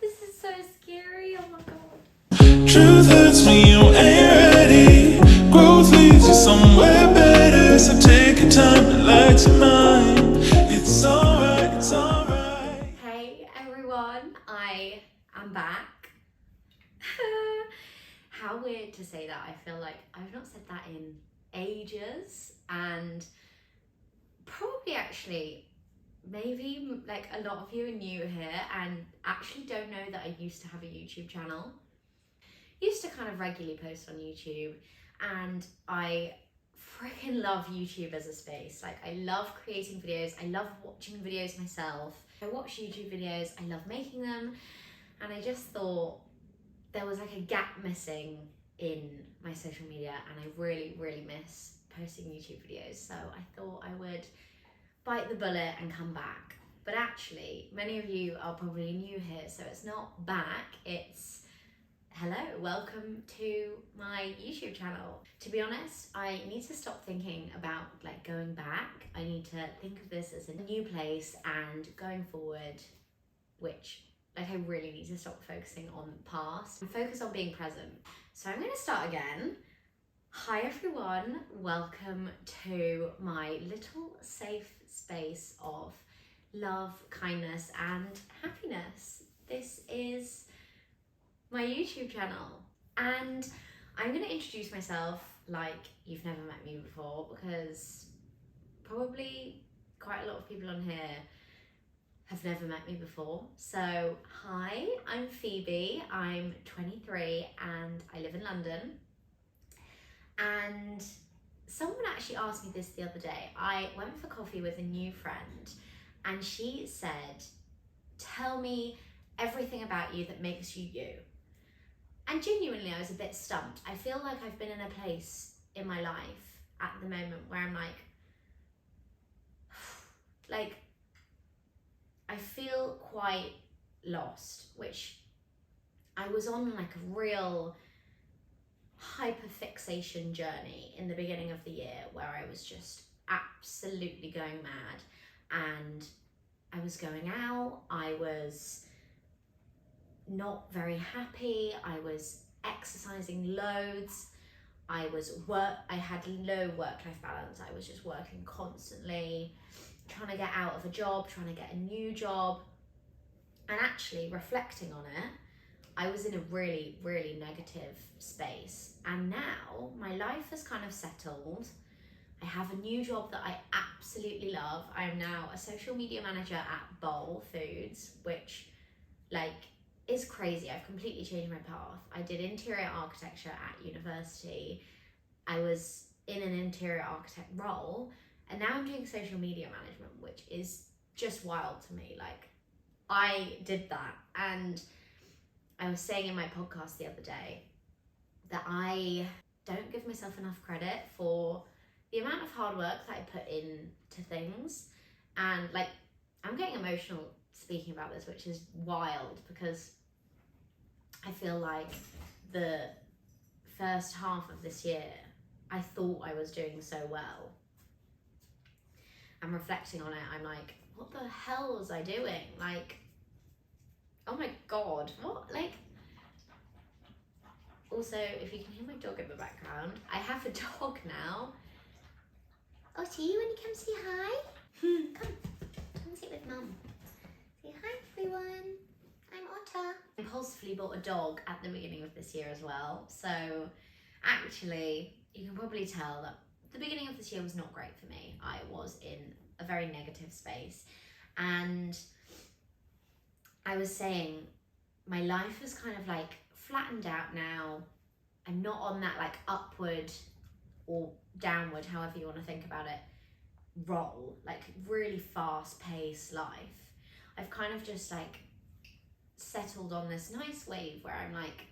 This is so scary, oh my god. Truth hurts when you ain't ready. Growth leads you somewhere better. So take your time, relax your mind. It's alright, it's alright. Hey everyone, I am back. How weird to say that. I feel like I've not said that in ages, and probably actually maybe like a lot of you are new here and actually don't know that I used to have a YouTube channel. Used to kind of regularly post on YouTube, and I freaking love YouTube as a space. Like, I love creating videos, I love watching videos myself. I watch YouTube videos, I love making them, and I just thought there was like a gap missing in my social media, and I really miss posting YouTube videos. So I thought I would bite the bullet and come back. But actually, many of you are probably new here, so it's not back, it's hello, welcome to my YouTube channel. To be honest, I need to stop thinking about like going back. I need to think of this as a new place and going forward, which like I really need to stop focusing on the past and focus on being present. So I'm going to start again. Hi everyone, welcome to my little safe space of love, kindness and happiness. This is my YouTube channel, and I'm going to introduce myself like you've never met me before, because probably quite a lot of people on here have never met me before. So hi, I'm Phoebe, I'm 23 and I live in London. And someone actually asked me this the other day. I went for coffee with a new friend and she said, tell me everything about you that makes you you. And genuinely, I was a bit stumped. I feel like I've been in a place in my life at the moment where I'm like, I feel quite lost, which I was on like a real hyperfixation journey in the beginning of the year where I was just absolutely going mad, and I was going out, I was not very happy, I was exercising loads, I had low work-life balance, I was just working constantly, trying to get out of a job, trying to get a new job, and actually reflecting on it, I was in a really negative space. And now my life has kind of settled. I have a new job that I absolutely love. I am now a social media manager at Bowl Foods, which like is crazy. I've completely changed my path. I did interior architecture at university. I was in an interior architect role, and now I'm doing social media management, which is just wild to me. Like, I did that, and I was saying in my podcast the other day that I don't give myself enough credit for the amount of hard work that I put into things. And like, I'm getting emotional speaking about this, which is wild, because I feel like the first half of this year, I thought I was doing so well. I'm reflecting on it, I'm like, what the hell was I doing? Like, oh my god, what? Like, also, if you can hear my dog in the background, I have a dog now. Oh, see you when you come say hi? Come sit with mum. Say hi, everyone. I'm Otter. I impulsively bought a dog at the beginning of this year as well. So actually, you can probably tell that the beginning of this year was not great for me. I was in a very negative space. And I was saying, my life is kind of like flattened out now. I'm not on that like upward or downward, however you want to think about it, roll, like really fast paced life. I've kind of just like settled on this nice wave where I'm like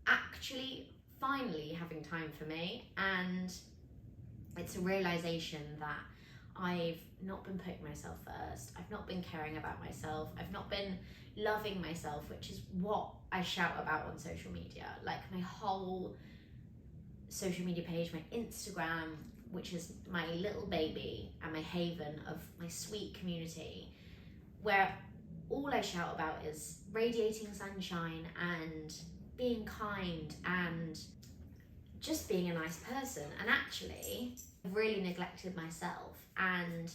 actually finally having time for me, and it's a realization that I've not been putting myself first, I've not been caring about myself, I've not been loving myself, which is what I shout about on social media. Like, my whole social media page, my Instagram, which is my little baby and my haven of my sweet community, where all I shout about is radiating sunshine and being kind and just being a nice person. And actually, I've really neglected myself. And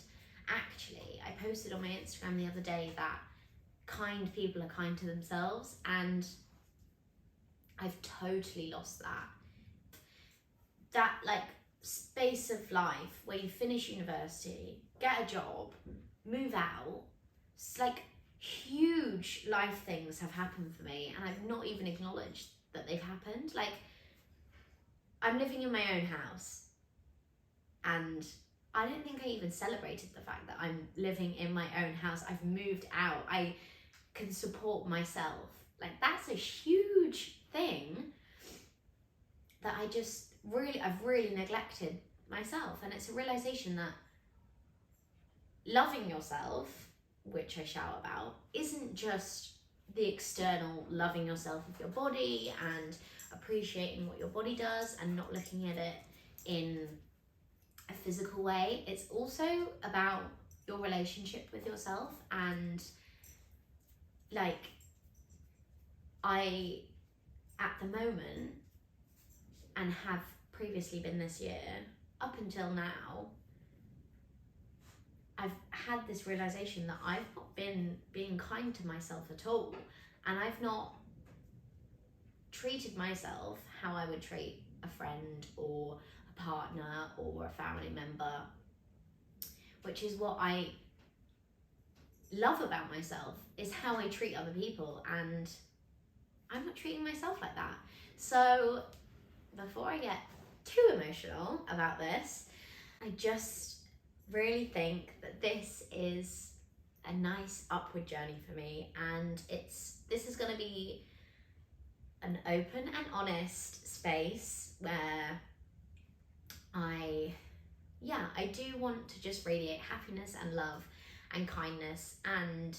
actually, I posted on my Instagram the other day that kind people are kind to themselves, and I've totally lost that. That like space of life where you finish university, get a job, move out, it's like huge life things have happened for me, and I've not even acknowledged that they've happened. Like, I'm living in my own house, and I don't think I even celebrated the fact that I'm living in my own house. I've moved out. I can support myself. Like, that's a huge thing that I've really neglected myself. And it's a realization that loving yourself, which I shout about, isn't just the external loving yourself of your body and appreciating what your body does and not looking at it in a physical way. It's also about your relationship with yourself. And like, I, at the moment, and have previously been this year, up until now, I've had this realization that I've not been being kind to myself at all. And I've not treated myself how I would treat a friend or a partner or a family member, which is what I love about myself, is how I treat other people. And I'm not treating myself like that. So before I get too emotional about this, I just really think that this is a nice upward journey for me, and this is going to be an open and honest space where I do want to just radiate happiness and love and kindness. And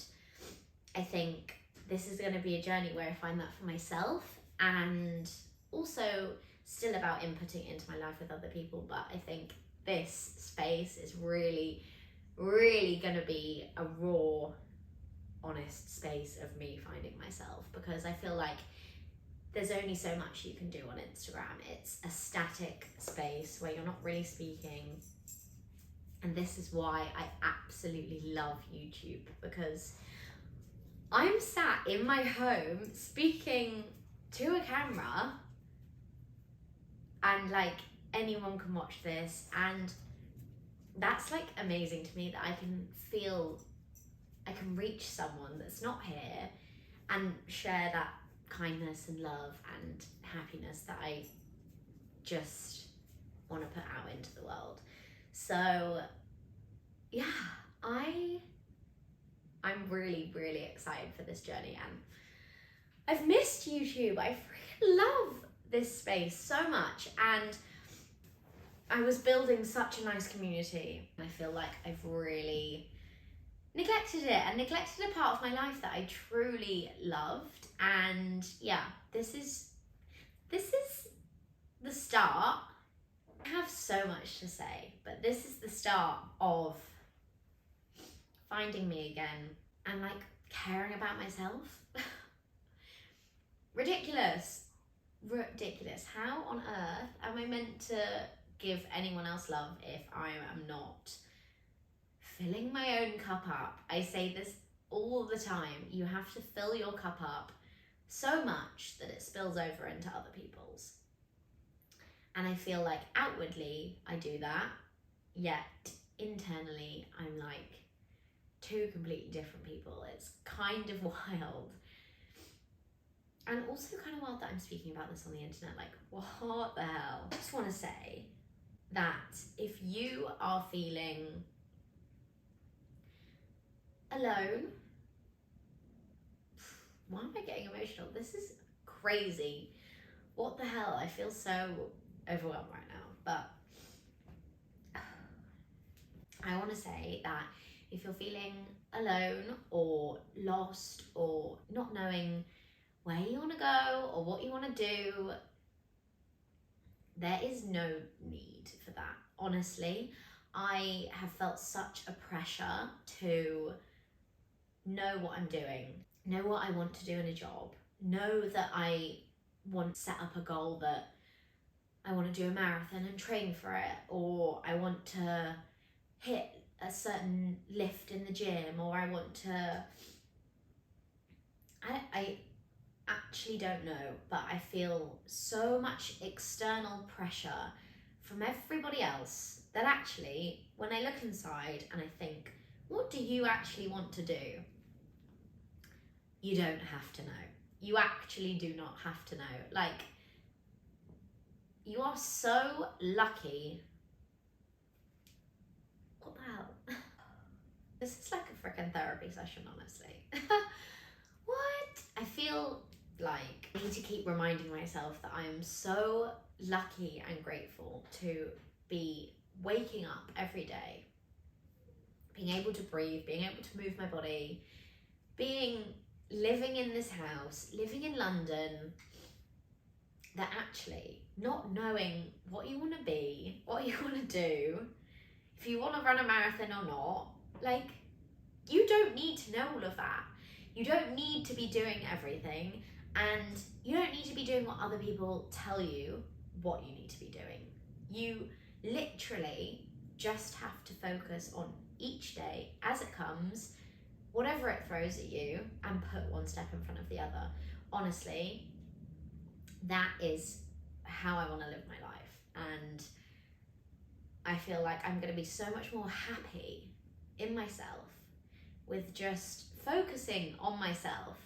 I think this is going to be a journey where I find that for myself, and also still about inputting into my life with other people. But I think this space is really, really going to be a raw, honest space of me finding myself, because I feel like there's only so much you can do on Instagram. It's a static space where you're not really speaking. And this is why I absolutely love YouTube, because I'm sat in my home speaking to a camera, and like, anyone can watch this, and that's like amazing to me, that I can reach someone that's not here and share that kindness and love and happiness that I just want to put out into the world. So yeah, I'm really, really excited for this journey, and I've missed YouTube. I freaking love this space so much, and I was building such a nice community, and I feel like I've really neglected it, and neglected a part of my life that I truly loved. And yeah, this is the start. I have so much to say, but this is the start of finding me again and like caring about myself. Ridiculous. How on earth am I meant to give anyone else love if I am not filling my own cup up? I say this all the time. You have to fill your cup up so much that it spills over into other people's. And I feel like outwardly I do that, yet internally I'm like two completely different people. It's kind of wild. And also kind of wild that I'm speaking about this on the internet. Like, what the hell? I just want to say that if you are feeling alone, why am I getting emotional? This is crazy. What the hell? I feel so overwhelmed right now. But I want to say that if you're feeling alone or lost or not knowing where you want to go or what you want to do, there is no need for that. Honestly, I have felt such a pressure to know what I'm doing, know what I want to do in a job, know that I want to set up a goal that I want to do a marathon and train for it, or I want to hit a certain lift in the gym, or I want to, I actually don't know, but I feel so much external pressure from everybody else that actually, when I look inside and I think, what do you actually want to do? You don't have to know. You actually do not have to know. Like, you are so lucky. What the hell? This is like a freaking therapy session, honestly. What? I feel like I need to keep reminding myself that I am so lucky and grateful to be waking up every day, being able to breathe, being able to move my body, living in this house, living in London, that actually not knowing what you want to be, what you want to do, if you want to run a marathon or not, like, you don't need to know all of that. You don't need to be doing everything, and you don't need to be doing what other people tell you what you need to be doing. You literally just have to focus on each day as it comes, whatever it throws at you, and put one step in front of the other. Honestly, that is how I want to live my life, and I feel like I'm going to be so much more happy in myself with just focusing on myself.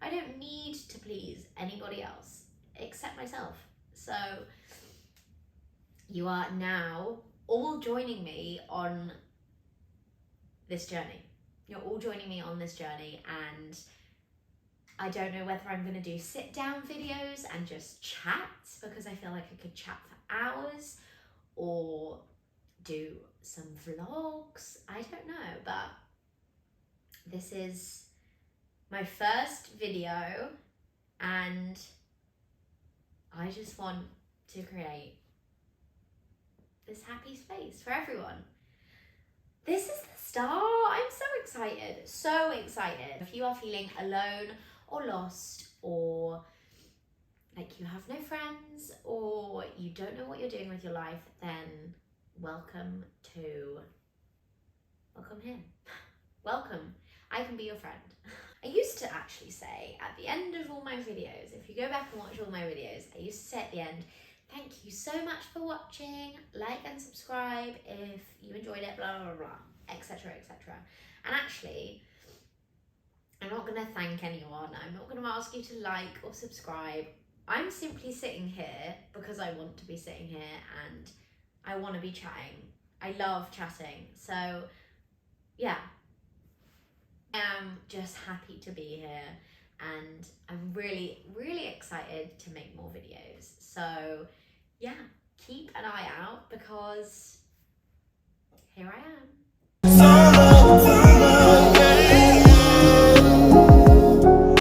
I don't need to please anybody else except myself. So you are now all joining me on this journey. You're all joining me on this journey, and I don't know whether I'm going to do sit down videos and just chat, because I feel like I could chat for hours, or do some vlogs. I don't know, but this is my first video, and I just want to create this happy space for everyone. This is the start. I'm so excited, so excited. If you are feeling alone or lost, or like you have no friends, or you don't know what you're doing with your life, then welcome here. Welcome. I can be your friend. I used to actually say at the end of all my videos, if you go back and watch all my videos, I used to say at the end, thank you so much for watching, like and subscribe if you enjoyed it, blah, blah, blah, etc., etc. And actually, I'm not going to thank anyone. I'm not going to ask you to like or subscribe. I'm simply sitting here because I want to be sitting here, and I want to be chatting. I love chatting. So yeah, I am just happy to be here, and I'm really, really excited to make more videos. So yeah, keep an eye out, because here I am.